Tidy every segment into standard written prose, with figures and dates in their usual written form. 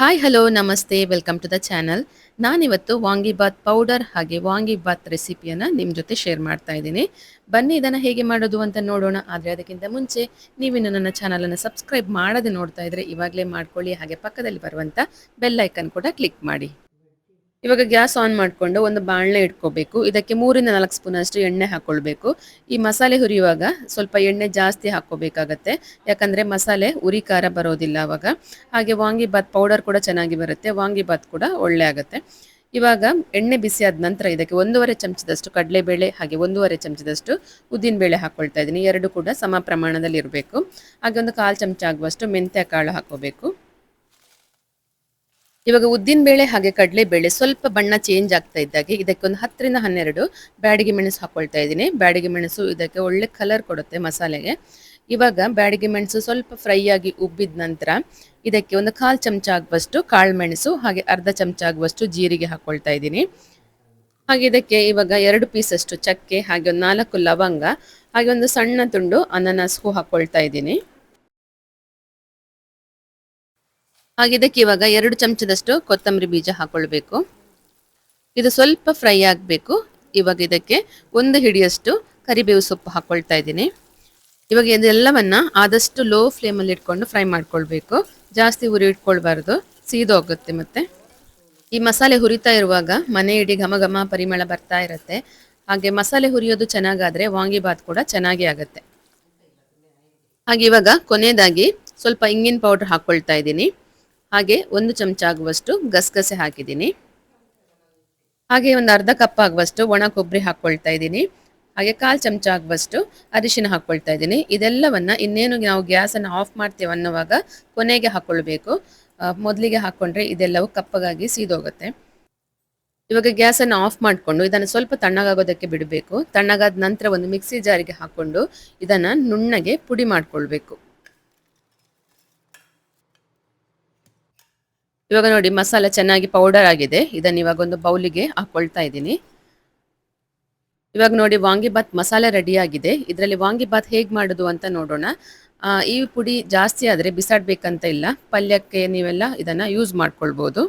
Hi hello ನಮಸ್ತೆ welcome to the channel. ನಾನಿವತ್ತು vangibath powder ಹಾಗೆ ವಾಂಗಿಬಾತ್ ರೆಸಿಪಿಯನ್ನು ನಿಮ್ಮ ಜೊತೆ ಶೇರ್ ಮಾಡ್ತಾ ಇದ್ದೀನಿ. ಬನ್ನಿ ಇದನ್ನು ಹೇಗೆ ಮಾಡೋದು ಅಂತ ನೋಡೋಣ. ಆದರೆ ಅದಕ್ಕಿಂತ ಮುಂಚೆ ನೀವಿನ್ನು ನನ್ನ ಚಾನಲನ್ನು ಸಬ್ಸ್ಕ್ರೈಬ್ ಮಾಡದೆ ನೋಡ್ತಾ ಇದ್ರೆ ಇವಾಗಲೇ ಮಾಡ್ಕೊಳ್ಳಿ. ಹಾಗೆ ಪಕ್ಕದಲ್ಲಿ ಬರುವಂಥ ಬೆಲ್ ಐಕನ್ ಕೂಡ ಕ್ಲಿಕ್ ಮಾಡಿ. ಇವಾಗ ಗ್ಯಾಸ್ ಆನ್ ಮಾಡಿಕೊಂಡು ಒಂದು ಬಾಣಲೆ ಇಟ್ಕೋಬೇಕು. ಇದಕ್ಕೆ 3 ಇಂದ 4 ಸ್ಪೂನ್ ಅಷ್ಟು ಎಣ್ಣೆ ಹಾಕೊಳ್ಬೇಕು. ಈ ಮಸಾಲೆ ಹುರಿಯುವಾಗ ಸ್ವಲ್ಪ ಎಣ್ಣೆ ಜಾಸ್ತಿ ಹಾಕೋಬೇಕಾಗತ್ತೆ, ಯಾಕಂದ್ರೆ ಮಸಾಲೆ ಉರಿ ಖಾರ ಬರೋದಿಲ್ಲ ಅವಾಗ. ಹಾಗೆ ವಾಂಗಿಬಾತ್ ಪೌಡರ್ ಕೂಡ ಚೆನ್ನಾಗಿ ಬರುತ್ತೆ, ವಾಂಗಿಬಾತ್ ಕೂಡ ಒಳ್ಳೆ ಆಗುತ್ತೆ. ಇವಾಗ ಎಣ್ಣೆ ಬಿಸಿ ಆದ ನಂತರ ಇದಕ್ಕೆ 1.5 ಚಮಚದಷ್ಟು ಕಡಲೆಬೇಳೆ ಹಾಗೆ 1.5 ಚಮಚದಷ್ಟು ಉದ್ದಿನಬೇಳೆ ಹಾಕೊಳ್ತಾ ಇದ್ದೀನಿ. ಎರಡು ಕೂಡ ಸಮ ಪ್ರಮಾಣದಲ್ಲಿ ಇರಬೇಕು. ಹಾಗೆ ಒಂದು 1/4 ಚಮಚ ಆಗುವಷ್ಟು ಮೆಂತ್ಯ ಕಾಳು ಹಾಕೋಬೇಕು. ಇವಾಗ ಉದ್ದಿನ ಬೇಳೆ ಹಾಗೆ ಕಡಲೆಬೇಳೆ ಸ್ವಲ್ಪ ಬಣ್ಣ ಚೇಂಜ್ ಆಗ್ತಾ ಇದ್ದಾಗೆ ಇದಕ್ಕೆ ಒಂದು 10 ರಿಂದ 12 ಬ್ಯಾಡಗಿ ಮೆಣಸು ಹಾಕೊಳ್ತಾ ಇದ್ದೀನಿ. ಬ್ಯಾಡಗಿ ಮೆಣಸು ಇದಕ್ಕೆ ಒಳ್ಳೆ ಕಲರ್ ಕೊಡುತ್ತೆ ಮಸಾಲೆಗೆ. ಇವಾಗ ಬ್ಯಾಡಗಿ ಮೆಣಸು ಸ್ವಲ್ಪ ಫ್ರೈ ಆಗಿ ಉಬ್ಬಿದ ನಂತರ ಇದಕ್ಕೆ ಒಂದು 1/4 ಚಮಚ ಆಗುವಷ್ಟು ಕಾಳು ಮೆಣಸು ಹಾಗೆ 1/2 ಚಮಚ ಆಗುವಷ್ಟು ಜೀರಿಗೆ ಹಾಕೊಳ್ತಾ ಇದ್ದೀನಿ. ಹಾಗೆ ಇದಕ್ಕೆ ಇವಾಗ 2 ಪೀಸಷ್ಟು ಚಕ್ಕೆ ಹಾಗೆ ಒಂದು 4 ಲವಂಗ ಹಾಗೆ ಒಂದು ಸಣ್ಣ ತುಂಡು ಅನಾನಸ್ ಹೂ ಹಾಕೊಳ್ತಾ ಇದ್ದೀನಿ. ಹಾಗೆ ಇದಕ್ಕೆ ಇವಾಗ 2 ಚಮಚದಷ್ಟು ಕೊತ್ತಂಬರಿ ಬೀಜ ಹಾಕೊಳ್ಬೇಕು. ಇದು ಸ್ವಲ್ಪ ಫ್ರೈ ಆಗಬೇಕು. ಇವಾಗ ಇದಕ್ಕೆ ಒಂದು ಹಿಡಿಯಷ್ಟು ಕರಿಬೇವು ಸೊಪ್ಪು ಹಾಕೊಳ್ತಾ ಇದ್ದೀನಿ. ಇವಾಗ ಇದೆಲ್ಲವನ್ನ ಆದಷ್ಟು ಲೋ ಫ್ಲೇಮಲ್ಲಿ ಇಟ್ಕೊಂಡು ಫ್ರೈ ಮಾಡ್ಕೊಳ್ಬೇಕು. ಜಾಸ್ತಿ ಉರಿ ಇಟ್ಕೊಳ್ಬಾರ್ದು, ಸೀದೋಗುತ್ತೆ ಮತ್ತೆ. ಈ ಮಸಾಲೆ ಹುರಿತಾ ಇರುವಾಗ ಮನೆ ಇಡೀ ಘಮ ಘಮ ಪರಿಮಳ ಬರ್ತಾ ಇರುತ್ತೆ. ಹಾಗೆ ಮಸಾಲೆ ಹುರಿಯೋದು ಚೆನ್ನಾಗಾದ್ರೆ ವಾಂಗಿಬಾತ್ ಕೂಡ ಚೆನ್ನಾಗಿ ಆಗುತ್ತೆ. ಹಾಗೆ ಇವಾಗ ಕೊನೆಯದಾಗಿ ಸ್ವಲ್ಪ ಇಂಗಿನ ಪೌಡರ್ ಹಾಕೊಳ್ತಾ ಇದ್ದೀನಿ. ಹಾಗೆ 1 ಚಮಚ ಆಗುವಷ್ಟು ಗಸಗಸೆ ಹಾಕಿದ್ದೀನಿ. ಹಾಗೆ ಒಂದು ಅರ್ಧ ಕಪ್ ಆಗುವಷ್ಟು ಒಣ ಕೊಬ್ಬರಿ ಹಾಕೊಳ್ತಾ ಇದ್ದೀನಿ. ಹಾಗೆ 1/4 ಚಮಚ ಆಗುವಷ್ಟು ಅರಿಶಿನ ಹಾಕೊಳ್ತಾ ಇದ್ದೀನಿ. ಇದೆಲ್ಲವನ್ನ ಇನ್ನೇನು ನಾವು ಗ್ಯಾಸನ್ನು ಆಫ್ ಮಾಡ್ತೇವೆ ಅನ್ನೋವಾಗ ಕೊನೆಗೆ ಹಾಕೊಳ್ಬೇಕು. ಮೊದಲಿಗೆ ಹಾಕೊಂಡ್ರೆ ಇದೆಲ್ಲವೂ ಕಪ್ಪಗಾಗಿ ಸೀದೋಗುತ್ತೆ. ಇವಾಗ ಗ್ಯಾಸನ್ನು ಆಫ್ ಮಾಡಿಕೊಂಡು ಇದನ್ನು ಸ್ವಲ್ಪ ತಣ್ಣಗಾಗೋದಕ್ಕೆ ಬಿಡಬೇಕು. ತಣ್ಣಗಾದ ನಂತರ ಒಂದು ಮಿಕ್ಸಿ ಜಾರಿಗೆ ಹಾಕೊಂಡು ಇದನ್ನು ನುಣ್ಣಗೆ ಪುಡಿ ಮಾಡ್ಕೊಳ್ಬೇಕು. ಇವಾಗ ನೋಡಿ ಮಸಾಲೆ ಚೆನ್ನಾಗಿ ಪೌಡರ್ ಆಗಿದೆ. ಇದನ್ನು ಇವಾಗ ಒಂದು ಬೌಲಿಗೆ ಹಾಕೊಳ್ತಾ ಇದ್ದೀನಿ. ಇವಾಗ ನೋಡಿ ವಾಂಗಿಬಾತ್ ಮಸಾಲೆ ರೆಡಿ ಆಗಿದೆ. ಇದರಲ್ಲಿ ವಾಂಗಿಬಾತ್ ಹೇಗೆ ಮಾಡೋದು ಅಂತ ನೋಡೋಣ. ಈ ಪುಡಿ ಜಾಸ್ತಿ ಆದರೆ ಬಿಸಾಡಬೇಕಂತ ಇಲ್ಲ, ಪಲ್ಯಕ್ಕೆ ನೀವೆಲ್ಲ ಇದನ್ನು ಯೂಸ್ ಮಾಡ್ಕೊಳ್ಬೋದು.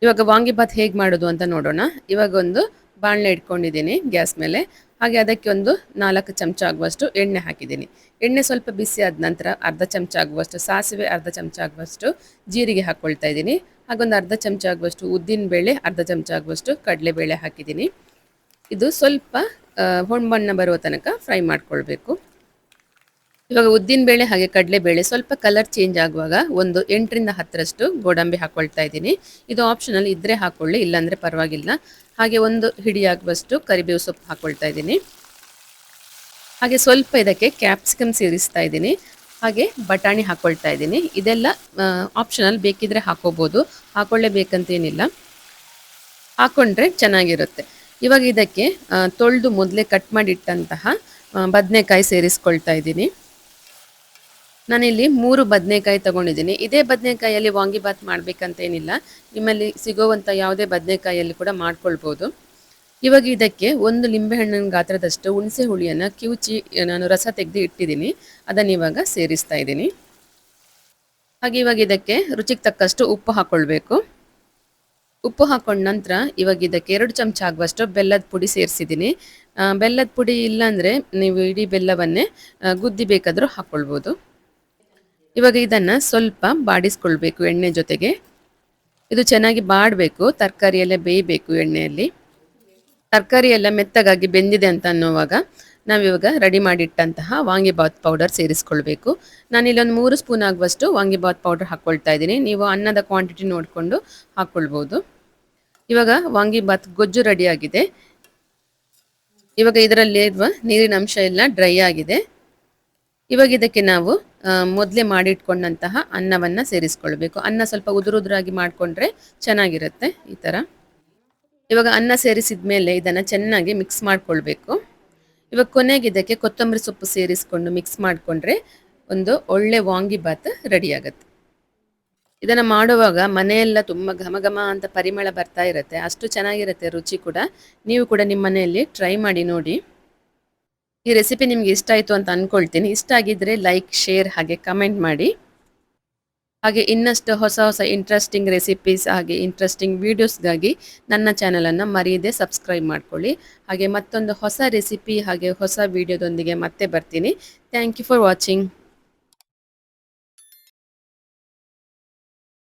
ಇವಾಗ ವಾಂಗಿಬಾತ್ ಹೇಗೆ ಮಾಡೋದು ಅಂತ ನೋಡೋಣ. ಇವಾಗ ಒಂದು ಬಾಣಲೆ ಇಟ್ಕೊಂಡಿದ್ದೀನಿ ಗ್ಯಾಸ್ ಮೇಲೆ. ಹಾಗೆ ಅದಕ್ಕೆ ಒಂದು 4 ಚಮಚ ಆಗುವಷ್ಟು ಎಣ್ಣೆ ಹಾಕಿದ್ದೀನಿ. ಎಣ್ಣೆ ಸ್ವಲ್ಪ ಬಿಸಿ ಆದ ನಂತರ 1/2 ಚಮಚ ಆಗುವಷ್ಟು ಸಾಸಿವೆ, 1/2 ಚಮಚ ಆಗುವಷ್ಟು ಜೀರಿಗೆ ಹಾಕ್ಕೊಳ್ತಾ ಇದ್ದೀನಿ. ಹಾಗೊಂದು 1/2 ಚಮಚ ಆಗುವಷ್ಟು ಉದ್ದಿನಬೇಳೆ, 1/2 ಚಮಚ ಆಗುವಷ್ಟು ಕಡಲೆಬೇಳೆ ಹಾಕಿದ್ದೀನಿ. ಇದು ಸ್ವಲ್ಪ ಹೊಂಬಣ್ಣ ಬರುವ ತನಕ ಫ್ರೈ ಮಾಡ್ಕೊಳ್ಬೇಕು. ಇವಾಗ ಉದ್ದಿನಬೇಳೆ ಹಾಗೆ ಕಡಲೆಬೇಳೆ ಸ್ವಲ್ಪ ಕಲರ್ ಚೇಂಜ್ ಆಗುವಾಗ ಒಂದು 8 ರಿಂದ 10 ಗೋಡಂಬಿ ಹಾಕೊಳ್ತಾ ಇದ್ದೀನಿ. ಇದು ಆಪ್ಷನಲ್ ಇದ್ದರೆ ಹಾಕೊಳ್ಳಿ, ಇಲ್ಲಾಂದರೆ ಪರವಾಗಿಲ್ಲ. ಹಾಗೆ ಒಂದು ಹಿಡಿಯಾಗುವಷ್ಟು ಕರಿಬೇವು ಸೊಪ್ಪು ಹಾಕೊಳ್ತಾ ಇದ್ದೀನಿ. ಹಾಗೆ ಸ್ವಲ್ಪ ಇದಕ್ಕೆ ಕ್ಯಾಪ್ಸಿಕಮ್ ಸೇರಿಸ್ತಾ ಇದ್ದೀನಿ. ಹಾಗೆ ಬಟಾಣಿ ಹಾಕೊಳ್ತಾ ಇದ್ದೀನಿ. ಇದೆಲ್ಲ ಆಪ್ಷನಲ್, ಬೇಕಿದ್ರೆ ಹಾಕೋಬೋದು, ಹಾಕೊಳ್ಳೇಬೇಕಂತೇನಿಲ್ಲ, ಹಾಕೊಂಡ್ರೆ ಚೆನ್ನಾಗಿರುತ್ತೆ. ಇವಾಗ ಇದಕ್ಕೆ ತೊಳೆದು ಮೊದಲೇ ಕಟ್ ಮಾಡಿಟ್ಟಂತಹ ಬದನೆಕಾಯಿ ಸೇರಿಸ್ಕೊಳ್ತಾ ಇದ್ದೀನಿ. ನಾನಿಲ್ಲಿ 3 ಬದನೆಕಾಯಿ ತಗೊಂಡಿದ್ದೀನಿ. ಇದೇ ಬದನೆಕಾಯಲ್ಲಿ ವಾಂಗಿಬಾತ್ ಮಾಡಬೇಕಂತೇನಿಲ್ಲ, ನಿಮ್ಮಲ್ಲಿ ಸಿಗೋವಂಥ ಯಾವುದೇ ಬದನೆಕಾಯಲ್ಲಿ ಕೂಡ ಮಾಡ್ಕೊಳ್ಬೋದು. ಇವಾಗ ಇದಕ್ಕೆ ಒಂದು ಲಿಂಬೆಹಣ್ಣಿನ ಗಾತ್ರದಷ್ಟು ಹುಣಸೆ ಹುಳಿಯನ್ನು ಕಿವುಚಿ ನಾನು ರಸ ತೆಗೆದು ಇಟ್ಟಿದ್ದೀನಿ. ಅದನ್ನು ಇವಾಗ ಸೇರಿಸ್ತಾ ಇದ್ದೀನಿ. ಹಾಗೆ ಇವಾಗ ಇದಕ್ಕೆ ರುಚಿಗೆ ತಕ್ಕಷ್ಟು ಉಪ್ಪು ಹಾಕ್ಕೊಳ್ಬೇಕು. ಉಪ್ಪು ಹಾಕೊಂಡ ನಂತರ ಇವಾಗ ಇದಕ್ಕೆ 2 ಚಮಚ ಆಗುವಷ್ಟು ಬೆಲ್ಲದ ಪುಡಿ ಸೇರಿಸಿದ್ದೀನಿ. ಬೆಲ್ಲದ ಪುಡಿ ಇಲ್ಲಾಂದರೆ ನೀವು ಇಡೀ ಬೆಲ್ಲವನ್ನೇ ಗುದ್ದಿ ಬೇಕಾದರೂ ಹಾಕ್ಕೊಳ್ಬೋದು. ಇವಾಗ ಇದನ್ನು ಸ್ವಲ್ಪ ಬಾಡಿಸ್ಕೊಳ್ಬೇಕು ಎಣ್ಣೆ ಜೊತೆಗೆ. ಇದು ಚೆನ್ನಾಗಿ ಬಾಡಬೇಕು, ತರಕಾರಿ ಎಲ್ಲ ಬೇಯಬೇಕು ಎಣ್ಣೆಯಲ್ಲಿ. ತರಕಾರಿ ಎಲ್ಲ ಮೆತ್ತಗಾಗಿ ಬೆಂದಿದೆ ಅಂತ ಅನ್ನೋವಾಗ ನಾವಿವಾಗ ರೆಡಿ ಮಾಡಿಟ್ಟಂತಹ ವಾಂಗಿಬಾತ್ ಪೌಡರ್ ಸೇರಿಸ್ಕೊಳ್ಬೇಕು. ನಾನಿಲ್ಲೊಂದು 3 ಸ್ಪೂನ್ ಆಗುವಷ್ಟು ವಾಂಗಿಬಾತ್ ಪೌಡರ್ ಹಾಕ್ಕೊಳ್ತಾ ಇದ್ದೀನಿ. ನೀವು ಅನ್ನದ ಕ್ವಾಂಟಿಟಿ ನೋಡಿಕೊಂಡು ಹಾಕ್ಕೊಳ್ಬೋದು. ಇವಾಗ ವಾಂಗಿಬಾತ್ ಗೊಜ್ಜು ರೆಡಿಯಾಗಿದೆ. ಇವಾಗ ಇದರಲ್ಲಿರುವ ನೀರಿನ ಅಂಶ ಎಲ್ಲ ಡ್ರೈ ಆಗಿದೆ. ಇವಾಗ ಇದಕ್ಕೆ ನಾವು ಮೊದಲೇ ಮಾಡಿಟ್ಕೊಂಡಂತಹ ಅನ್ನವನ್ನು ಸೇರಿಸ್ಕೊಳ್ಬೇಕು. ಅನ್ನ ಸ್ವಲ್ಪ ಉದುರಾಗಿ ಮಾಡಿಕೊಂಡ್ರೆ ಚೆನ್ನಾಗಿರುತ್ತೆ ಈ ಥರ. ಇವಾಗ ಅನ್ನ ಸೇರಿಸಿದ ಮೇಲೆ ಇದನ್ನು ಚೆನ್ನಾಗಿ ಮಿಕ್ಸ್ ಮಾಡ್ಕೊಳ್ಬೇಕು. ಇವಾಗ ಕೊನೆಗೆ ಇದಕ್ಕೆ ಕೊತ್ತಂಬರಿ ಸೊಪ್ಪು ಸೇರಿಸ್ಕೊಂಡು ಮಿಕ್ಸ್ ಮಾಡಿಕೊಂಡ್ರೆ ಒಂದು ಒಳ್ಳೆ ವಾಂಗಿಬಾತ್ ರೆಡಿ ಆಗುತ್ತೆ. ಇದನ್ನು ಮಾಡುವಾಗ ಮನೆಯೆಲ್ಲ ತುಂಬ ಘಮ ಘಮ ಅಂತ ಪರಿಮಳ ಬರ್ತಾ ಇರುತ್ತೆ, ಅಷ್ಟು ಚೆನ್ನಾಗಿರುತ್ತೆ ರುಚಿ ಕೂಡ. ನೀವು ಕೂಡ ನಿಮ್ಮ ಮನೆಯಲ್ಲಿ ಟ್ರೈ ಮಾಡಿ ನೋಡಿ. ಈ ರೆಸಿಪಿ ನಿಮಗೆ ಇಷ್ಟ ಆಯಿತು ಅಂತ ಅಂದ್ಕೊಳ್ತೀನಿ. ಇಷ್ಟ ಆಗಿದ್ದರೆ ಲೈಕ್, ಶೇರ್ ಹಾಗೆ ಕಮೆಂಟ್ ಮಾಡಿ. ಹಾಗೆ ಇನ್ನಷ್ಟು ಹೊಸ ಹೊಸ ಇಂಟ್ರೆಸ್ಟಿಂಗ್ ರೆಸಿಪೀಸ್ ಹಾಗೆ ಇಂಟ್ರೆಸ್ಟಿಂಗ್ ವೀಡಿಯೋಸ್ಗಾಗಿ ನನ್ನ ಚಾನಲನ್ನು ಮರೆಯದೆ ಸಬ್ಸ್ಕ್ರೈಬ್ ಮಾಡ್ಕೊಳ್ಳಿ. ಹಾಗೆ ಮತ್ತೊಂದು ಹೊಸ ರೆಸಿಪಿ ಹಾಗೆ ಹೊಸ ವೀಡಿಯೋದೊಂದಿಗೆ ಮತ್ತೆ ಬರ್ತೀನಿ. Thank you for watching.